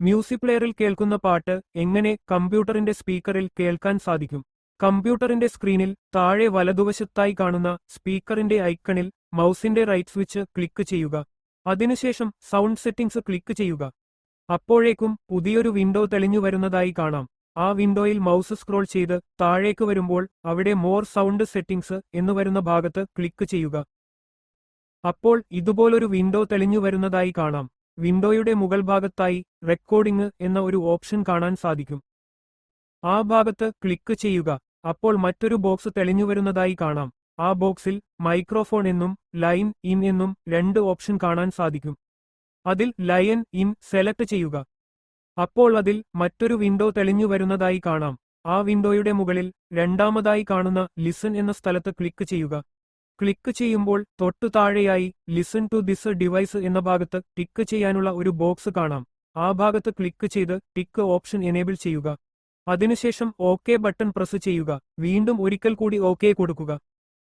Music പ്ലെയറിൽ കേൾക്കുന്ന പാട്ട് എങ്ങനെ കമ്പ്യൂട്ടറിന്റെ സ്പീക്കറിൽ കേൾക്കാൻ സാധിക്കും? കമ്പ്യൂട്ടറിന്റെ സ്ക്രീനിൽ താഴെ വലതുവശത്തായി കാണുന്ന സ്പീക്കറിന്റെ ഐക്കണിൽ മൗസിന്റെ റൈറ്റ് സ്വിച്ച് ക്ലിക്ക് ചെയ്യുക. അതിനുശേഷം സൗണ്ട് സെറ്റിംഗ്സ് ക്ലിക്ക് ചെയ്യുക. അപ്പോഴേക്കും പുതിയൊരു വിൻഡോ തെളിഞ്ഞു വരുന്നതായി കാണാം. ആ വിൻഡോയിൽ മൗസ് സ്ക്രോൾ ചെയ്ത് താഴേക്ക് വരുമ്പോൾ അവിടെ മോർ സൗണ്ട് സെറ്റിംഗ്സ് എന്ന് വരുന്ന ഭാഗത്ത് ക്ലിക്ക് ചെയ്യുക. അപ്പോൾ ഇതുപോലൊരു വിൻഡോ തെളിഞ്ഞു വരുന്നതായി കാണാം. വിൻഡോയുടെ മുകൾ ഭാഗത്തായി റെക്കോർഡിംഗ് എന്ന ഒരു ഓപ്ഷൻ കാണാൻ സാധിക്കും. ആ ഭാഗത്ത് ക്ലിക്ക് ചെയ്യുക. അപ്പോൾ മറ്റൊരു ബോക്സ് തെളിഞ്ഞു വരുന്നതായി കാണാം. ആ ബോക്സിൽ മൈക്രോഫോൺ എന്നും ലൈൻ ഇൻ എന്നും രണ്ട് ഓപ്ഷൻ കാണാൻ സാധിക്കും. അതിൽ ലൈൻ ഇൻ സെലക്ട് ചെയ്യുക. അപ്പോൾ അതിൽ മറ്റൊരു വിൻഡോ തെളിഞ്ഞു വരുന്നതായി കാണാം. ആ വിൻഡോയുടെ മുകളിൽ രണ്ടാമതായി കാണുന്ന ലിസൺ എന്ന സ്ഥലത്ത് ക്ലിക്ക് ചെയ്യുക. ക്ലിക്ക് ചെയ്യുമ്പോൾ തൊട്ടു താഴെയായി ലിസൺ ടു ദിസ് ഡിവൈസ് എന്ന ഭാഗത്ത് ടിക്ക് ചെയ്യാനുള്ള ഒരു ബോക്സ് കാണാം. ആ ഭാഗത്ത് ക്ലിക്ക് ചെയ്ത് ടിക്ക് ഓപ്ഷൻ എനേബിൾ ചെയ്യുക. അതിനുശേഷം ഓക്കെ ബട്ടൺ പ്രസ് ചെയ്യുക. വീണ്ടും ഒരിക്കൽ കൂടി ഓക്കെ കൊടുക്കുക.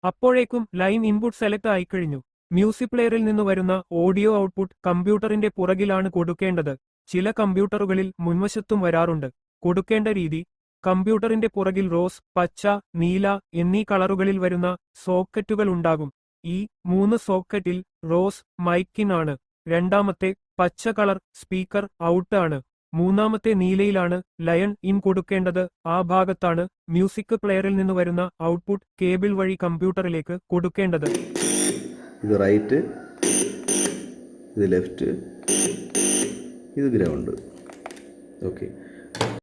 അപ്പോഴേക്കും ലൈൻ ഇൻപുട്ട് സെലക്ട് ആയിക്കഴിഞ്ഞു. മ്യൂസിക് പ്ലെയറിൽ നിന്ന് വരുന്ന ഓഡിയോ ഔട്ട്പുട്ട് കമ്പ്യൂട്ടറിന്റെ പുറകിലാണ് കൊടുക്കേണ്ടത്. ചില കമ്പ്യൂട്ടറുകളിൽ മുൻവശത്തും വരാറുണ്ട്. കൊടുക്കേണ്ട രീതി: കമ്പ്യൂട്ടറിന്റെ പുറകിൽ റോസ്, പച്ച, നീല എന്നീ കളറുകളിൽ വരുന്ന സോക്കറ്റുകൾ ഉണ്ടാകും. ഈ 3 സോക്കറ്റിൽ റോസ് മൈക്കിൻ ആണ്, രണ്ടാമത്തെ പച്ച കളർ സ്പീക്കർ ഔട്ട് ആണ്, മൂന്നാമത്തെ നീലയിലാണ് ലയൺ ഇൻ കൊടുക്കേണ്ടത്. ആ ഭാഗത്താണ് മ്യൂസിക് പ്ലെയറിൽ നിന്ന് വരുന്ന ഔട്ട്പുട്ട് കേബിൾ വഴി കമ്പ്യൂട്ടറിലേക്ക് കൊടുക്കേണ്ടത്. ഇത് റൈറ്റ്, ഇത് ലെഫ്റ്റ്, ഇത് ഗ്രൗണ്ട്. ഓക്കെ.